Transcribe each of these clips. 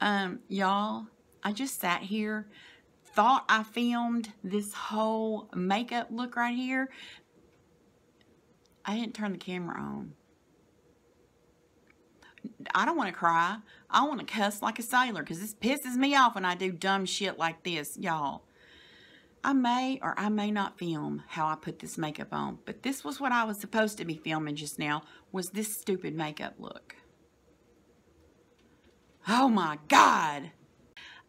Y'all, I just sat here, thought I filmed this whole makeup look right here. I didn't turn the camera on. I don't want to cry. I want to cuss like a sailor because this pisses me off when I do dumb shit like this, y'all. I may or I may not film how I put this makeup on, but this was what I was supposed to be filming just now, was this stupid makeup look. Oh my God.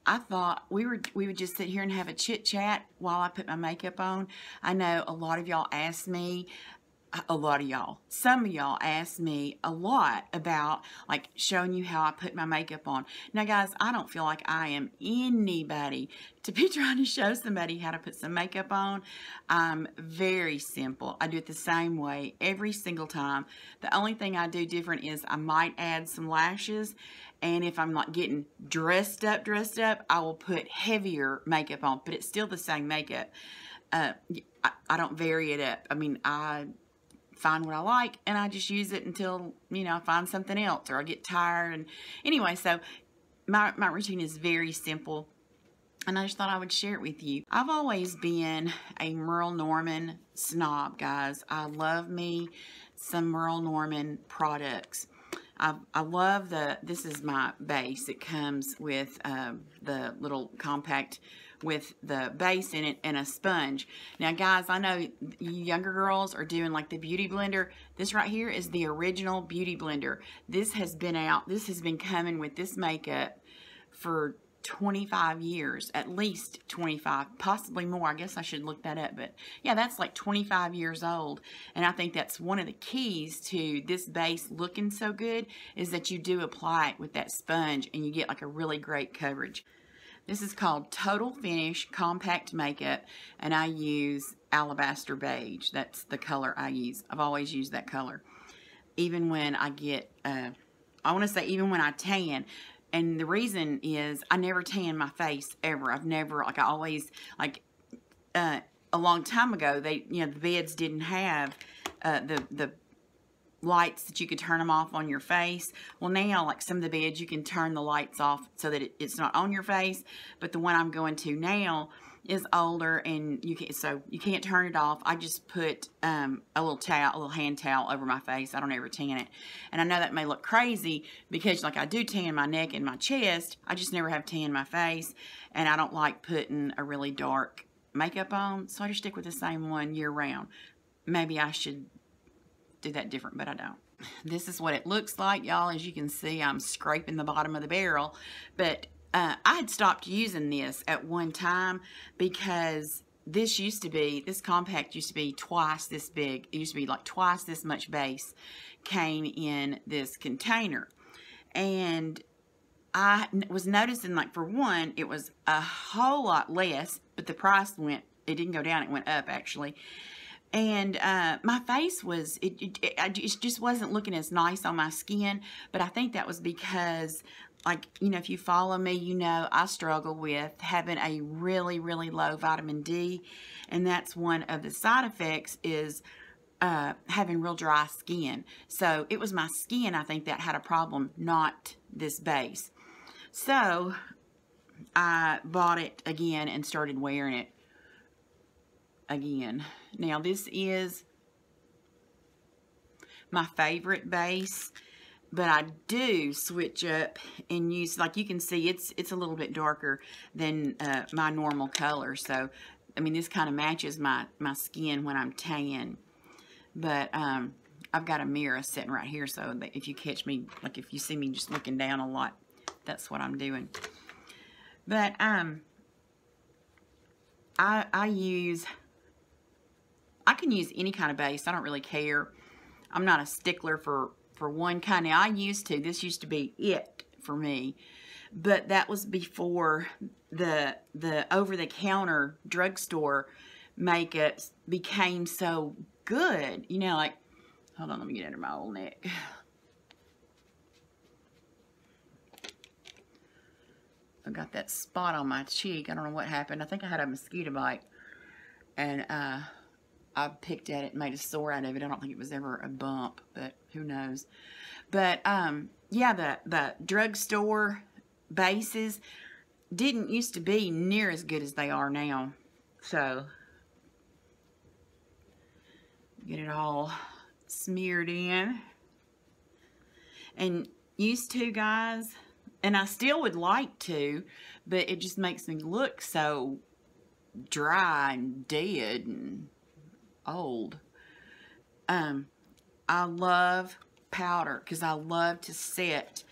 I thought we would just sit here and have a chit chat while I put my makeup on. I know a lot of y'all asked me, some of y'all asked me a lot about like showing you how I put my makeup on. Now guys, I don't feel like I am anybody to be trying to show somebody how to put some makeup on. I'm very simple. I do it the same way every single time. The only thing I do different is I might add some lashes, and if I'm not getting dressed up, I will put heavier makeup on, but it's still the same makeup. I don't vary it up. I mean, I find what I like and I just use it until, you know, I find something else or I get tired. And anyway, so my routine is very simple, and I just thought I would share it with you. I've always been a Merle Norman snob, guys. I love me some Merle Norman products. I love this is my base. It comes with the little compact with the base in it and a sponge. Now guys, I know you younger girls are doing like the beauty blender. This right here is the original beauty blender. This has been out, this has been coming with this makeup for 25 years, at least 25, possibly more. I guess I should look that up, but yeah, that's like 25 years old. And I think that's one of the keys to this base looking so good, is that you do apply it with that sponge and you get like a really great coverage. This is called Total Finish Compact Makeup, and I use Alabaster Beige. That's the color I use. I've always used that color. Even when I get, I want to say even when I tan. And the reason is I never tan my face ever. I've never, like I always, like a long time ago, they, you know, the beds didn't have the lights that you could turn them off on your face. Well, now, like some of the beds, you can turn the lights off so that it's not on your face. But the one I'm going to now is older, and you can't turn it off. I just put a little hand towel over my face. I don't ever tan it. And I know that may look crazy because like I do tan my neck and my chest. I just never have tan my face, and I don't like putting a really dark makeup on, so I just stick with the same one year round. Maybe I should do that different, but I don't. This is what it looks like, y'all. As you can see, I'm scraping the bottom of the barrel, but I had stopped using this at one time because this compact used to be twice this big. It used to be like twice this much base came in this container. And I was noticing, like, for one, it was a whole lot less, but the price it didn't go down, it went up actually. And my face was, it just wasn't looking as nice on my skin. But I think that was because, like, you know, if you follow me, you know I struggle with having a really, really low vitamin D. And that's one of the side effects, is having real dry skin. So it was my skin, I think, that had a problem, not this base. So I bought it again and started wearing it again. Now this is my favorite base, but I do switch up and use, like you can see, it's a little bit darker than my normal color. So I mean, this kind of matches my skin when I'm tan. But I've got a mirror sitting right here, so that if you catch me, like if you see me just looking down a lot, that's what I'm doing. But I can use any kind of base. I don't really care. I'm not a stickler for one kind. Now, this used to be it for me, but that was before the over-the-counter drugstore makeups became so good. You know, like, hold on, let me get under my old neck. I got that spot on my cheek. I don't know what happened. I think I had a mosquito bite, and I picked at it and made a sore out of it. I don't think it was ever a bump, but who knows. But yeah, the drugstore bases didn't used to be near as good as they are now. So, get it all smeared in. And used to, guys, and I still would like to, but it just makes me look so dry and dead and old. I love powder because I love to set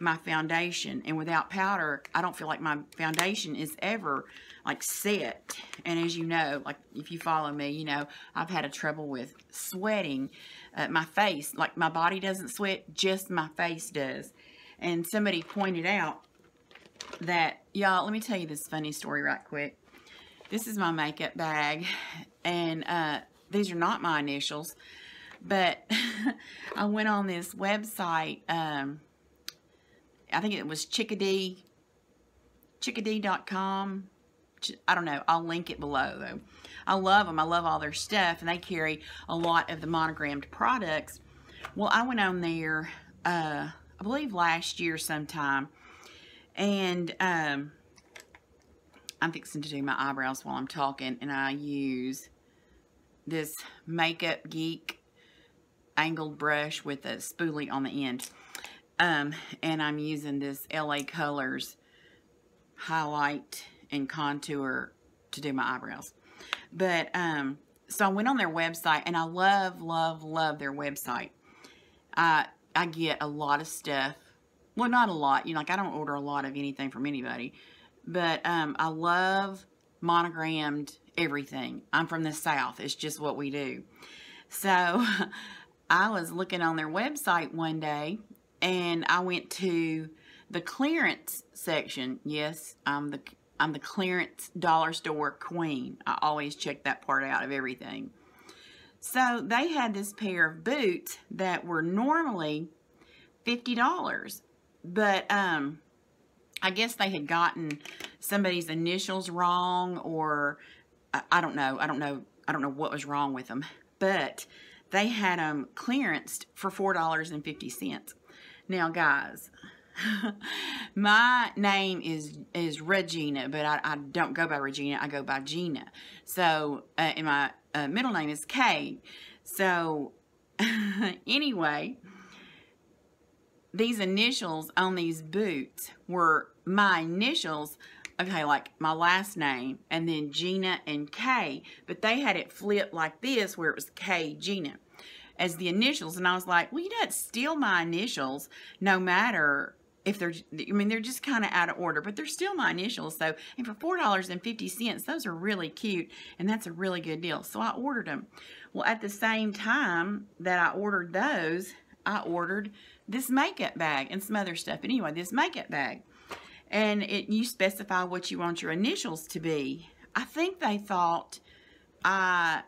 my foundation, and without powder I don't feel like my foundation is ever like set. And as you know, like if you follow me, you know I've had a trouble with sweating. My face, like my body doesn't sweat, just my face does. And somebody pointed out that, y'all, let me tell you this funny story right quick. This is my makeup bag, and these are not my initials, but I went on this website, I think it was chickadee.com. I don't know. I'll link it below, though. I love them. I love all their stuff, and they carry a lot of the monogrammed products. Well, I went on there, I believe last year sometime, and I'm fixing to do my eyebrows while I'm talking, and I use this Makeup Geek angled brush with a spoolie on the end. And I'm using this LA Colors highlight and contour to do my eyebrows. But so I went on their website, and I love their website. I get a lot of stuff. Well, not a lot. You know, like I don't order a lot of anything from anybody. But I love monogrammed everything. I'm from the South. It's just what we do. So I was looking on their website one day, and I went to the clearance section. Yes, I'm the clearance dollar store queen. I always check that part out of everything. So they had this pair of boots that were normally $50, but I guess they had gotten somebody's initials wrong, or I don't know what was wrong with them, but they had them clearanced for $4.50. Now, guys, my name is Regina, but I don't go by Regina. I go by Gina. So, and my middle name is Kay. So, anyway, these initials on these boots were my initials, okay, like my last name, and then Gina and Kay, but they had it flipped like this, where it was Kay Gina as the initials. And I was like, well, you know, it's still my initials, no matter if they're, I mean, they're just kind of out of order, but they're still my initials. So, and for $4.50, those are really cute, and that's a really good deal. So I ordered them. Well, at the same time that I ordered those, I ordered this makeup bag and some other stuff. Anyway, this makeup bag, and you specify what you want your initials to be. I think they thought I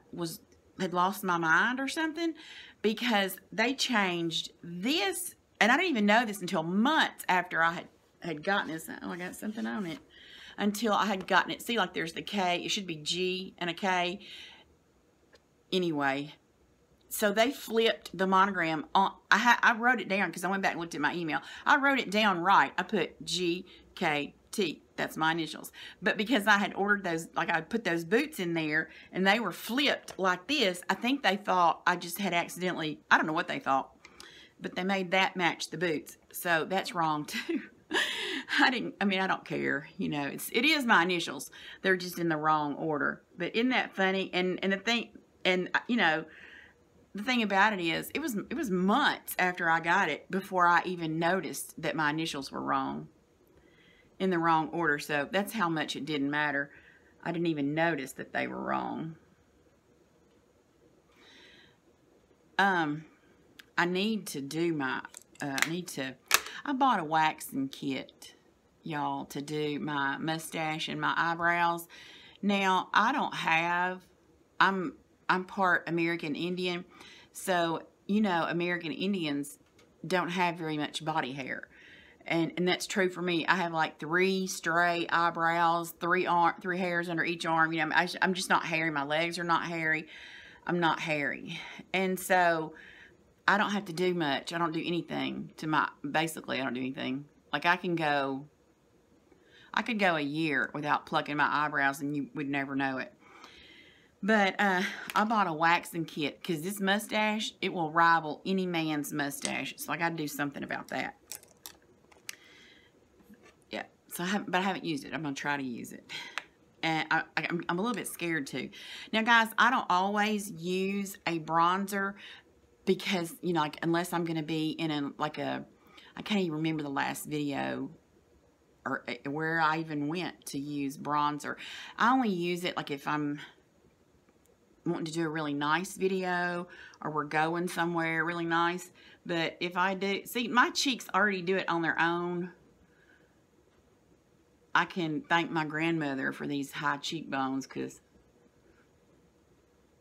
had lost my mind or something, because they changed this, and I didn't even know this until months after I had gotten this. Oh, I got something on it. Until I had gotten it. See, like there's the K. It should be G and a K. Anyway, so they flipped the monogram on. I wrote it down because I went back and looked at my email. I wrote it down right. I put GKT. That's my initials. But because I had ordered those, like I put those boots in there, and they were flipped like this, I think they thought I just had accidentally, I don't know what they thought, but they made that match the boots. So that's wrong too. I don't care. You know, it is my initials. They're just in the wrong order. But isn't that funny? And the thing, and you know, the thing about it is, it was months after I got it before I even noticed that my initials were wrong, in the wrong order. So that's how much it didn't matter. I didn't even notice that they were wrong. I need to do my, I bought a waxing kit, y'all, to do my mustache and my eyebrows. Now, I'm part American Indian, so, you know, American Indians don't have very much body hair. And that's true for me. I have like 3 stray eyebrows, 3 hairs under each arm. You know, I'm just not hairy. My legs are not hairy. I'm not hairy. And so I don't have to do much. I don't do anything to basically I don't do anything. Like I can go I could go a year without plucking my eyebrows and you would never know it. But I bought a waxing kit because this mustache, it will rival any man's mustache. So I got to do something about that. Yeah, so I haven't used it. I'm going to try to use it. And I'm a little bit scared too. Now, guys, I don't always use a bronzer because, you know, like, unless I'm going to be in I can't even remember the last video or where I even went to use bronzer. I only use it like if I'm wanting to do a really nice video or we're going somewhere really nice. But if I do, see, my cheeks already do it on their own. I can thank my grandmother for these high cheekbones because,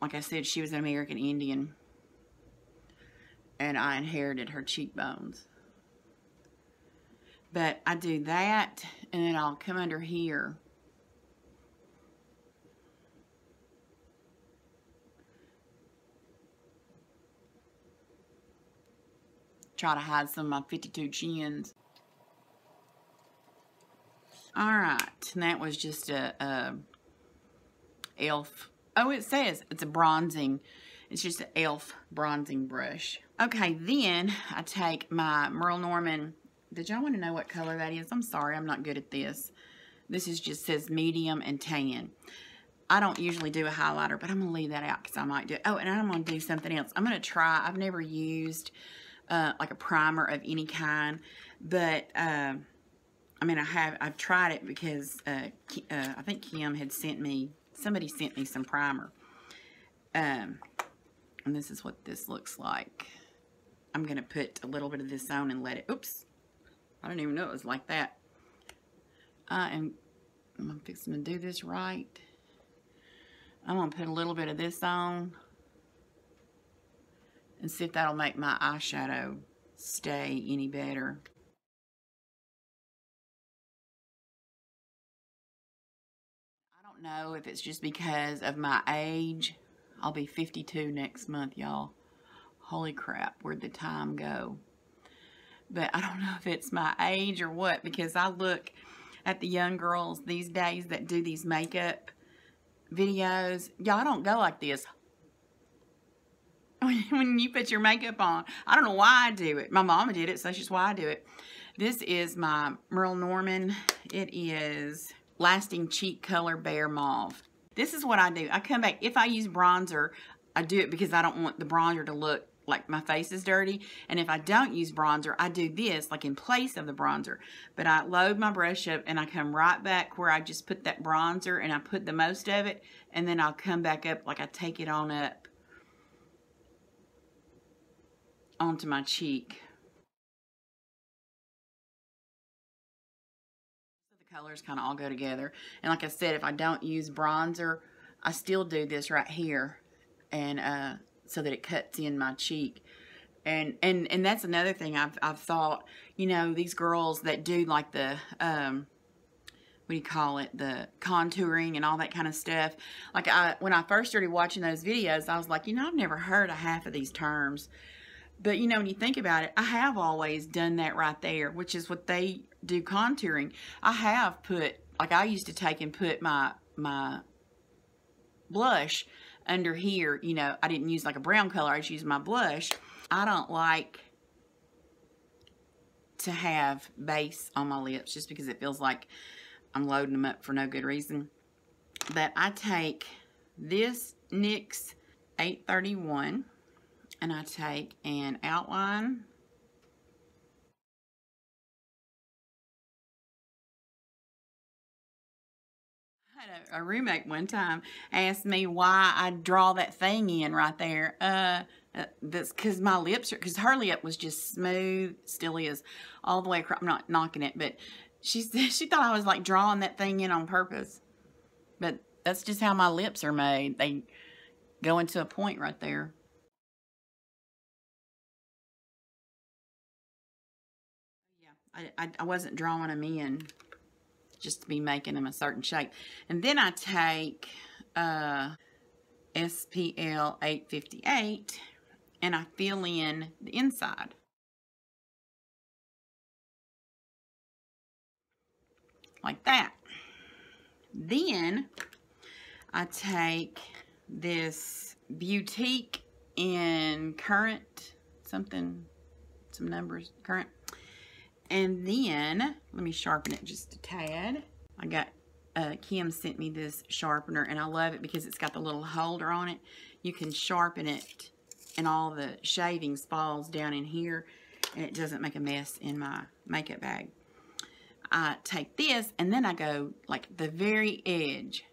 like I said, she was an American Indian and I inherited her cheekbones. But I do that and then I'll come under here. Try to hide some of my 52 chins. Alright, and that was just a e.l.f. Oh, it says it's a bronzing. It's just an e.l.f. bronzing brush. Okay, then I take my Merle Norman. Did y'all want to know what color that is? I'm sorry, I'm not good at this. This is just says medium and tan. I don't usually do a highlighter, but I'm going to leave that out because I might do it. Oh, and I'm going to do something else. I'm going to try. I've never used like a primer of any kind, but I mean, I've tried it because I think Kim had sent me, somebody sent me some primer. And this is what this looks like. I'm going to put a little bit of this on and let it, oops, I didn't even know it was like that. And I'm fixing to do this right. I'm going to put a little bit of this on and see if that'll make my eyeshadow stay any better. I don't know if it's just because of my age. I'll be 52 next month, y'all. Holy crap, where'd the time go? But I don't know if it's my age or what, because I look at the young girls these days that do these makeup videos. Y'all don't go like this. When you put your makeup on, I don't know why I do it. My mama did it, so that's just why I do it. This is my Merle Norman. It is Lasting Cheek Color Bare Mauve. This is what I do. I come back. If I use bronzer, I do it because I don't want the bronzer to look like my face is dirty. And if I don't use bronzer, I do this like in place of the bronzer. But I load my brush up and I come right back where I just put that bronzer and I put the most of it. And then I'll come back up like I take it on up onto my cheek. So the colors kind of all go together. And like I said, if I don't use bronzer, I still do this right here, and so that it cuts in my cheek. And that's another thing I've thought, you know, these girls that do like the what do you call it, the contouring and all that kind of stuff. Like when I first started watching those videos, I was like, you know, I've never heard of half of these terms. But, you know, when you think about it, I have always done that right there, which is what they do contouring. I have put, like I used to take and put my blush under here. You know, I didn't use like a brown color. I just used my blush. I don't like to have base on my lips just because it feels like I'm loading them up for no good reason. But I take this NYX 831. And I take an outline. I had a roommate one time asked me why I draw that thing in right there. That's because my lips are, because her lip was just smooth, still is, all the way across. I'm not knocking it, but she thought I was like drawing that thing in on purpose. But that's just how my lips are made. They go into a point right there. I wasn't drawing them in just to be making them a certain shape. And then I take SPL 858 and I fill in the inside. like that. Then I take this Boutique in Current, some numbers, Current. And then, let me sharpen it just a tad. I got, Kim sent me this sharpener, and I love it because it's got the little holder on it. You can sharpen it, and all the shavings falls down in here, and it doesn't make a mess in my makeup bag. I take this, and then I go, like, the very edge.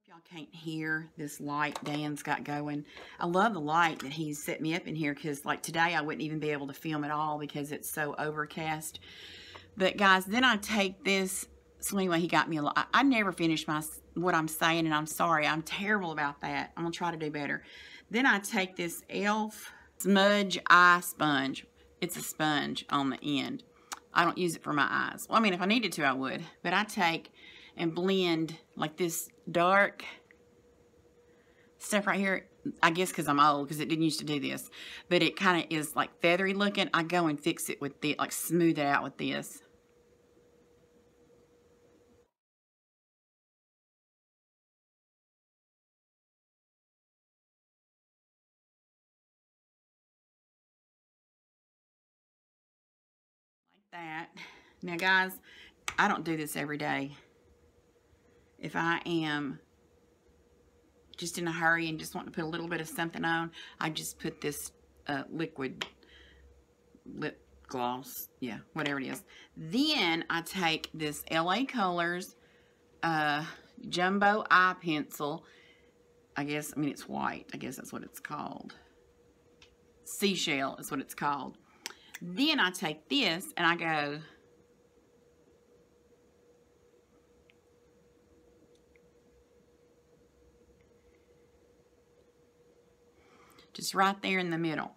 Y'all can't hear this light Dan's got going. I love the light that he's set me up in here, because like today I wouldn't even be able to film at all because it's so overcast. But guys, then I take this. So anyway, he got me a lot. I never finished what I'm saying, and I'm sorry. I'm terrible about that. I'm gonna try to do better. Then I take this e.l.f. Smudge Eye Sponge. It's a sponge on the end. I don't use it for my eyes. Well, I mean, if I needed to, I would. But I take and blend like this dark stuff right here. I guess because I'm old, because it didn't used to do this. But it kind of is like feathery looking. I go and fix it with the, like smooth it out with this. That. Now guys, I don't do this every day. If I am just in a hurry and just want to put a little bit of something on, I just put this liquid lip gloss, yeah, whatever it is. Then I take this LA Colors jumbo eye pencil. I mean it's white, I guess that's what it's called. Seashell is what it's called. Then I take this and I go just right there in the middle.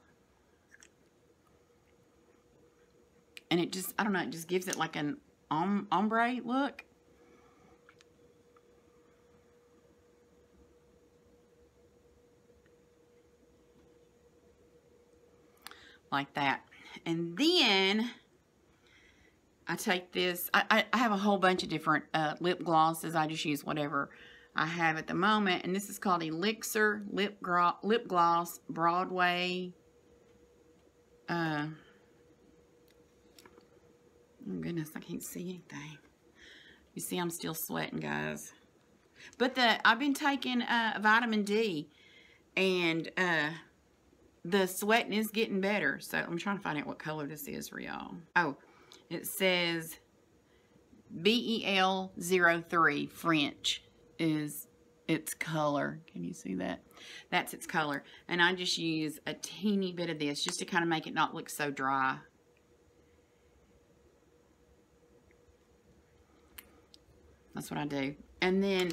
And it just, I don't know, it just gives it like an ombre look. Like that. And then I take this, I have a whole bunch of different lip glosses. I just use whatever I have at the moment. And this is called Elixir Lip Gloss Broadway. Oh goodness, I can't see anything. You see, I'm still sweating, guys. But I've been taking vitamin D, and the sweating is getting better. So I'm trying to find out what color this is for y'all. Oh, it says BEL03 French is its color. Can you see that? That's its color. And I just use a teeny bit of this just to kind of make it not look so dry. That's what I do. And then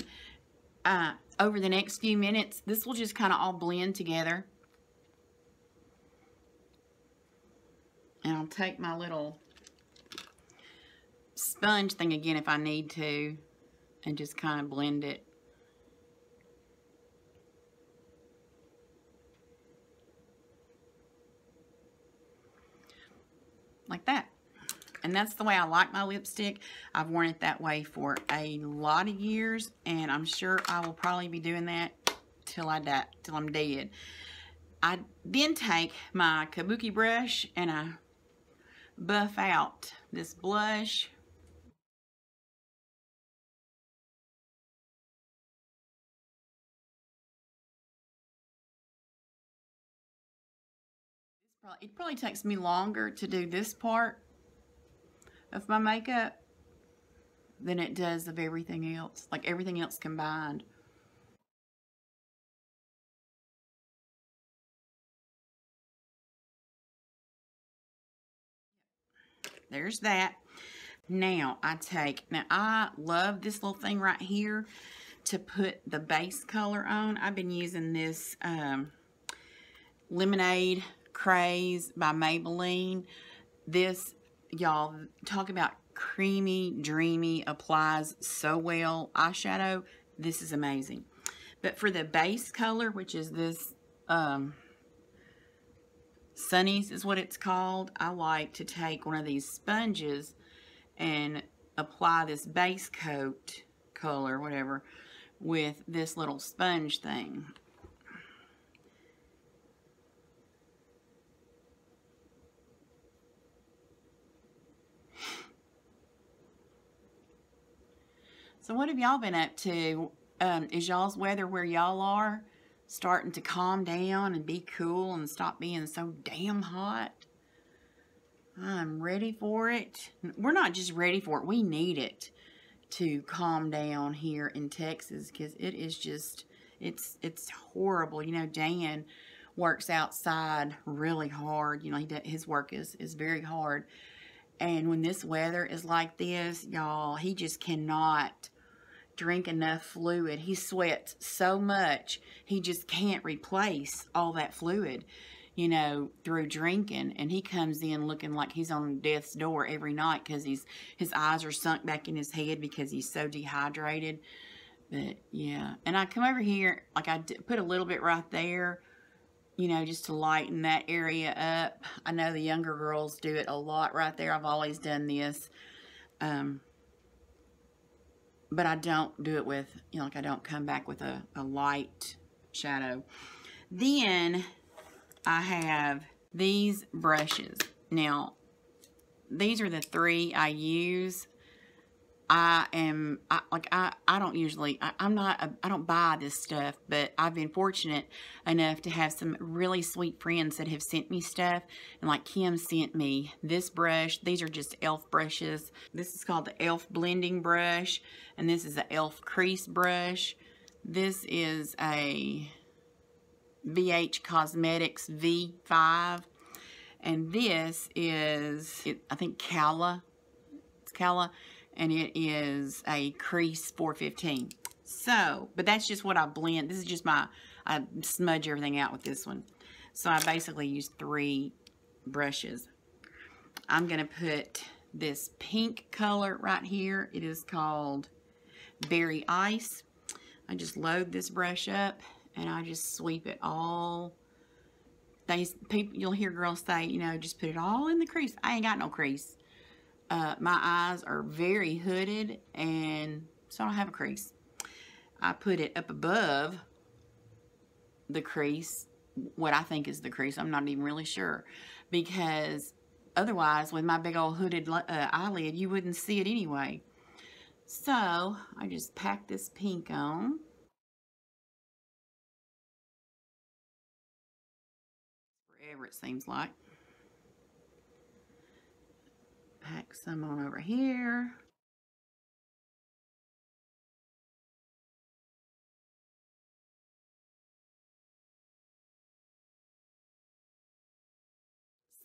over the next few minutes, this will just kind of all blend together. And I'll take my little sponge thing again if I need to, and just kind of blend it. Like that. And that's the way I like my lipstick. I've worn it that way for a lot of years, and I'm sure I will probably be doing that till I die, till I'm dead. I then take my kabuki brush and I buff out this blush. It probably takes me longer to do this part of my makeup than it does of everything else, like everything else combined. There's that. Now I love this little thing right here to put the base color on. I've been using this Lemonade Craze by Maybelline. This, y'all, talk about creamy, dreamy, applies so well eyeshadow. This is amazing. But for the base color, which is this Sunnies is what it's called. I like to take one of these sponges and apply this base coat color, whatever, with this little sponge thing. So what have y'all been up to? Is y'all's weather where y'all are starting to calm down and be cool and stop being so damn hot? I'm ready for it. We're not just ready for it. We need it to calm down here in Texas, because it is just, it's horrible. You know, Dan works outside really hard. You know, his work is very hard. And when this weather is like this, y'all, he just cannot drink enough fluid. He sweats so much, he just can't replace all that fluid, you know, through drinking. And he comes in looking like he's on death's door every night, because his eyes are sunk back in his head because he's so dehydrated. But yeah, and I come over here, like I put a little bit right there, you know, just to lighten that area up. I know the younger girls do it a lot right there. I've always done this. But I don't do it with, you know, like I don't come back with a light shadow. Then I have these brushes. Now, these are the 3 I use. I don't usually, I don't buy this stuff, but I've been fortunate enough to have some really sweet friends that have sent me stuff. And like Kim sent me this brush. These are just e.l.f. brushes. This is called the e.l.f. blending brush, and this is a e.l.f. crease brush. This is a BH Cosmetics V5, and this is, I think, Calla. It's Calla. And it is a crease 415. So, but that's just what I blend. This is just I smudge everything out with this one. So I basically use 3 brushes. I'm going to put this pink color right here. It is called Berry Ice. I just load this brush up and I just sweep it all. You'll hear girls say, you know, just put it all in the crease. I ain't got no crease. My eyes are very hooded, and so I don't have a crease. I put it up above the crease, what I think is the crease. I'm not even really sure, because otherwise, with my big old hooded eyelid, you wouldn't see it anyway. So I just pack this pink on. Forever, it seems like. Pack some on over here.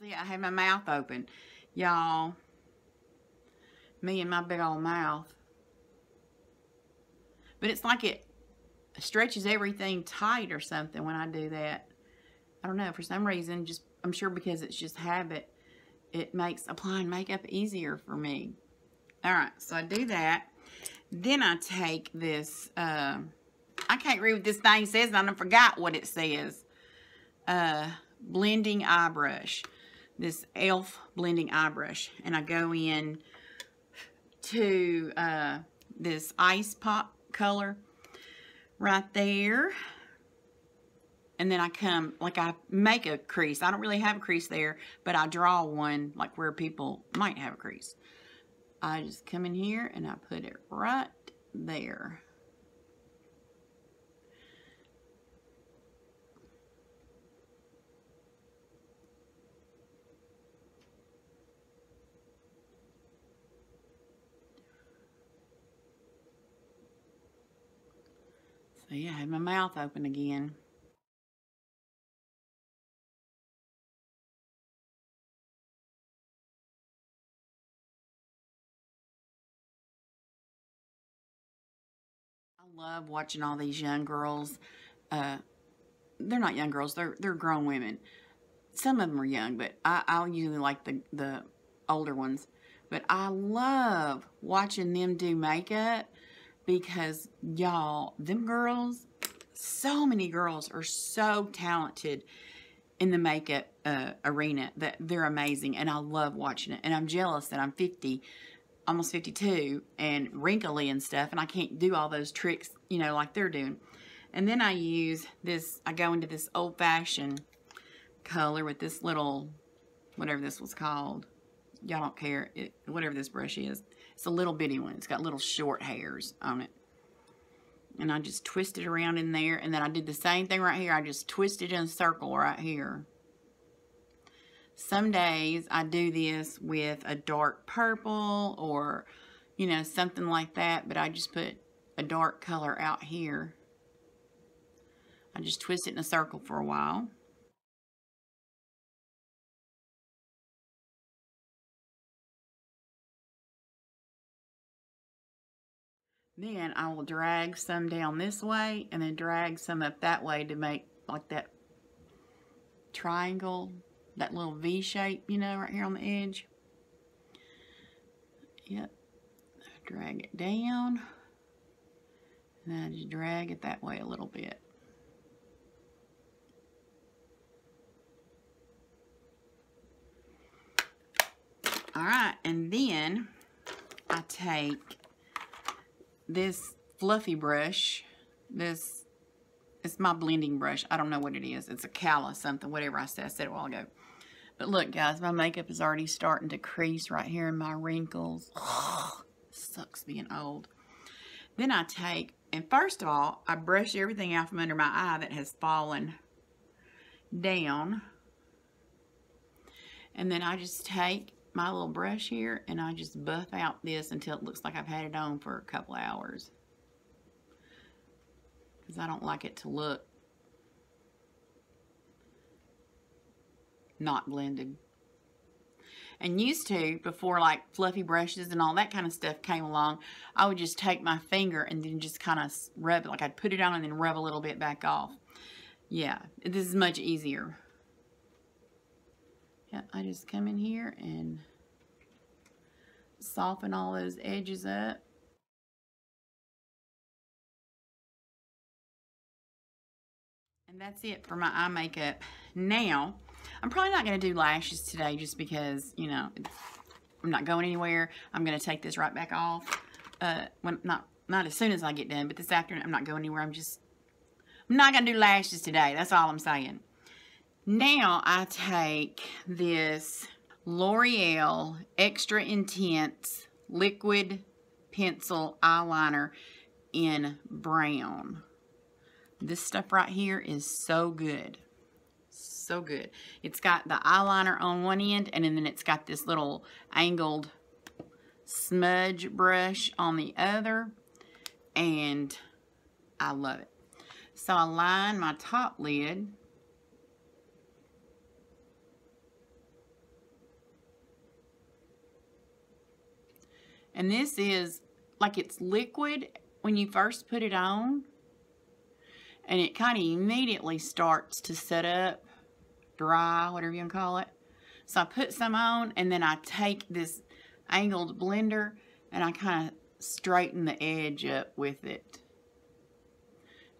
See, I have my mouth open. Y'all, me and my big old mouth. But it's like it stretches everything tight or something when I do that. I don't know, for some reason, just I'm sure because it's just habit, it makes applying makeup easier for me. Alright, so I do that. Then I take this, I can't read what this thing says, and I forgot what it says. Blending eye brush. This e.l.f. blending eye brush. And I go in to this ice pop color right there. And then I come, like I make a crease. I don't really have a crease there, but I draw one like where people might have a crease. I just come in here and I put it right there. So yeah, I have my mouth open again. I love watching all these young girls. They're not young girls, they're grown women. Some of them are young, but I'll usually like the older ones. But I love watching them do makeup, because y'all, them girls So many girls are so talented in the makeup arena that they're amazing, and I love watching it. And I'm jealous that I'm 50, almost 52, and wrinkly and stuff, and I can't do all those tricks, you know, like they're doing. And then I use this, I go into this old-fashioned color with this little, whatever this was called. Y'all don't care, whatever this brush is. It's a little bitty one. It's got little short hairs on it. And I just twist it around in there, and then I did the same thing right here. I just twist it in a circle right here. Some days I do this with a dark purple or, you know, something like that, but I just put a dark color out here. I just twist it in a circle for a while. Then I will drag some down this way and then drag some up that way to make like that triangle, that little V shape, you know, right here on the edge. Yep. Drag it down. And then I just drag it that way a little bit. Alright, and then I take this fluffy brush. It's my blending brush. I don't know what it is. It's a Cala something, whatever I said a while ago. But look, guys, my makeup is already starting to crease right here in my wrinkles. Sucks being old. Then I take, and first of all, I brush everything out from under my eye that has fallen down. And then I just take my little brush here and I just buff out this until it looks like I've had it on for a couple hours. Because I don't like it to look not blended. And used to, before like fluffy brushes and all that kind of stuff came along, I would just take my finger and then just kind of rub it. Like I'd put it on and then rub a little bit back off. Yeah, this is much easier. Yeah, I just come in here and soften all those edges up. And that's it for my eye makeup. Now, I'm probably not going to do lashes today just because, you know, I'm not going anywhere. I'm going to take this right back off. Not as soon as I get done, but this afternoon I'm not going anywhere. I'm not going to do lashes today. That's all I'm saying. Now I take this L'Oreal Extra Intense Liquid Pencil Eyeliner in brown. This stuff right here is so good. So good. It's got the eyeliner on one end, and then it's got this little angled smudge brush on the other, and I love it. So I line my top lid. And this is, like, it's liquid when you first put it on. And it kind of immediately starts to set up, dry, whatever you want to call it. So I put some on, and then I take this angled blender, and I kind of straighten the edge up with it.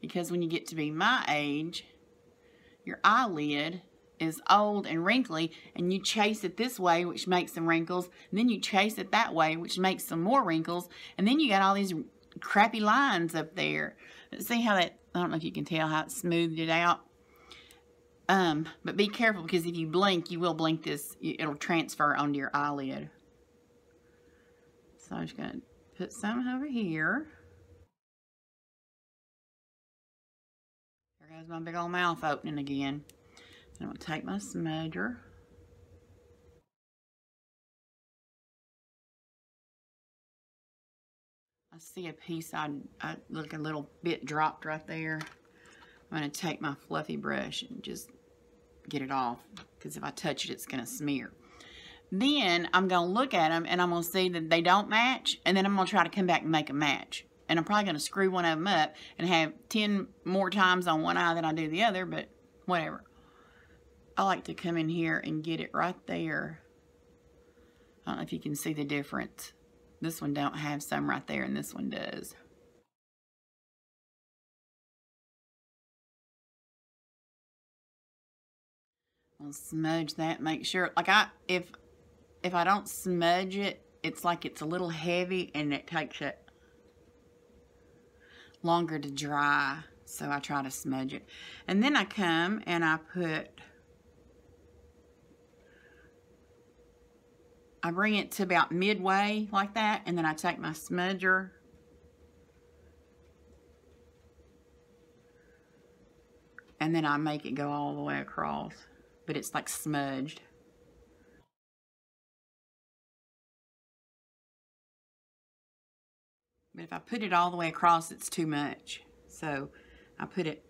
Because when you get to be my age, your eyelid is old and wrinkly, and you chase it this way, which makes some wrinkles, and then you chase it that way, which makes some more wrinkles, and then you got all these crappy lines up there. See how that, I don't know if you can tell how it smoothed it out. But be careful, because if you blink, you will blink this, it'll transfer onto your eyelid. So I'm just going to put some over here. There goes my big old mouth opening again. I'm going to take my smudger. I see a piece, I look a little bit dropped right there. I'm going to take my fluffy brush and just get it off, because if I touch it, it's going to smear. Then I'm going to look at them, and I'm going to see that they don't match, and then I'm going to try to come back and make them match. And I'm probably going to screw one of them up and have 10 more times on one eye than I do the other, but whatever. I like to come in here and get it right there. I don't know if you can see the difference. This one don't have some right there, and this one does. I'll smudge that, make sure, like if I don't smudge it, it's like it's a little heavy and it takes it longer to dry. So I try to smudge it. And then I come and I bring it to about midway like that, and then I take my smudger and then I make it go all the way across, but it's like smudged. But if I put it all the way across, it's too much. So I put it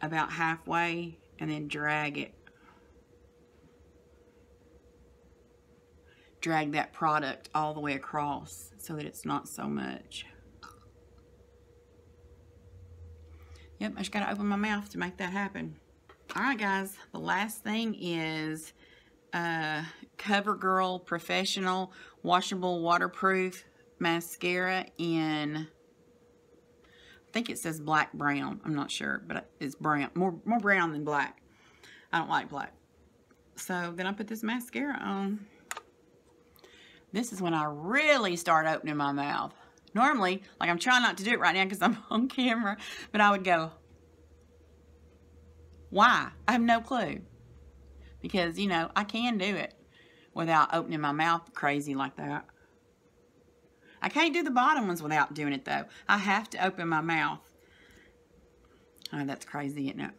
about halfway and then drag that product all the way across so that it's not so much. Yep, I just gotta open my mouth to make that happen. All right, guys, the last thing is CoverGirl Professional Washable Waterproof Mascara in, I think it says black brown. I'm not sure, but it's brown, more brown than black. I don't like black. So then I put this mascara on. This is when I really start opening my mouth. Normally, like I'm trying not to do it right now because I'm on camera, but I would go, why? I have no clue. Because, you know, I can do it without opening my mouth crazy like that. I can't do the bottom ones without doing it, though. I have to open my mouth. Oh, that's crazy, isn't it?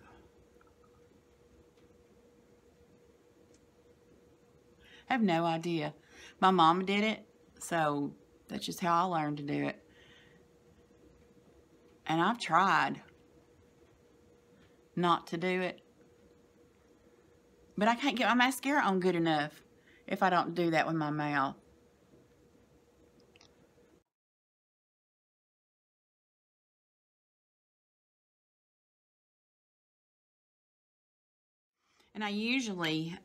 I have no idea. My mom did it, so that's just how I learned to do it. And I've tried not to do it. But I can't get my mascara on good enough if I don't do that with my mouth. And I usually,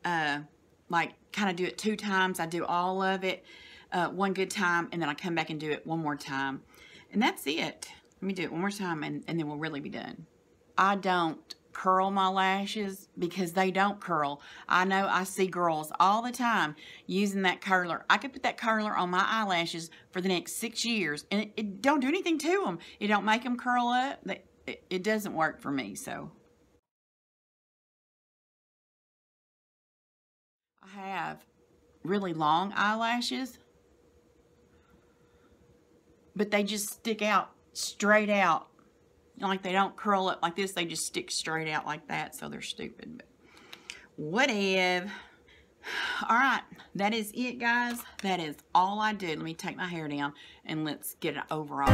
like, kind of do it 2 times. I do all of it one good time, and then I come back and do it one more time. And that's it. Let me do it one more time, and then we'll really be done. I don't curl my lashes because they don't curl. I know I see girls all the time using that curler. I could put that curler on my eyelashes for the next 6 years, and it don't do anything to them. It don't make them curl up. It doesn't work for me, so. I have really long eyelashes, but they just stick out straight out. Like they don't curl up like this, they just stick straight out like that, so they're stupid. But whatever. All right, that is it, guys. That is all I do. Let me take my hair down and let's get it overall.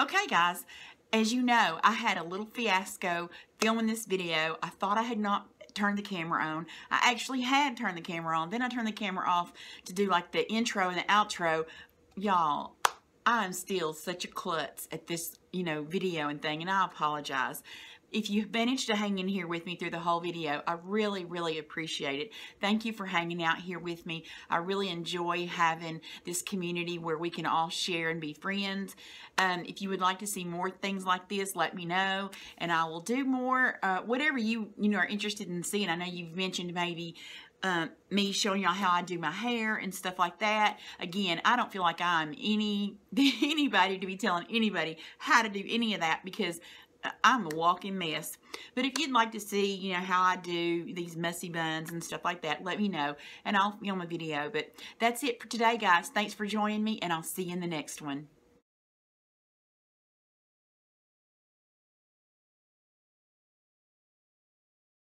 Okay, guys, as you know, I had a little fiasco filming this video. I thought I had not turned the camera on. I actually had turned the camera on. Then I turned the camera off to do like the intro and the outro. Y'all, I'm still such a klutz at this, you know, video and thing, and I apologize. If you've managed to hang in here with me through the whole video, I really, really appreciate it. Thank you for hanging out here with me. I really enjoy having this community where we can all share and be friends. If you would like to see more things like this, let me know, and I will do more. Whatever you know are interested in seeing. I know you've mentioned maybe me showing y'all how I do my hair and stuff like that. Again, I don't feel like I'm anybody to be telling anybody how to do any of that because I'm a walking mess. But if you'd like to see, you know, how I do these messy buns and stuff like that, let me know and I'll film a video. But that's it for today, guys. Thanks for joining me, and I'll see you in the next one.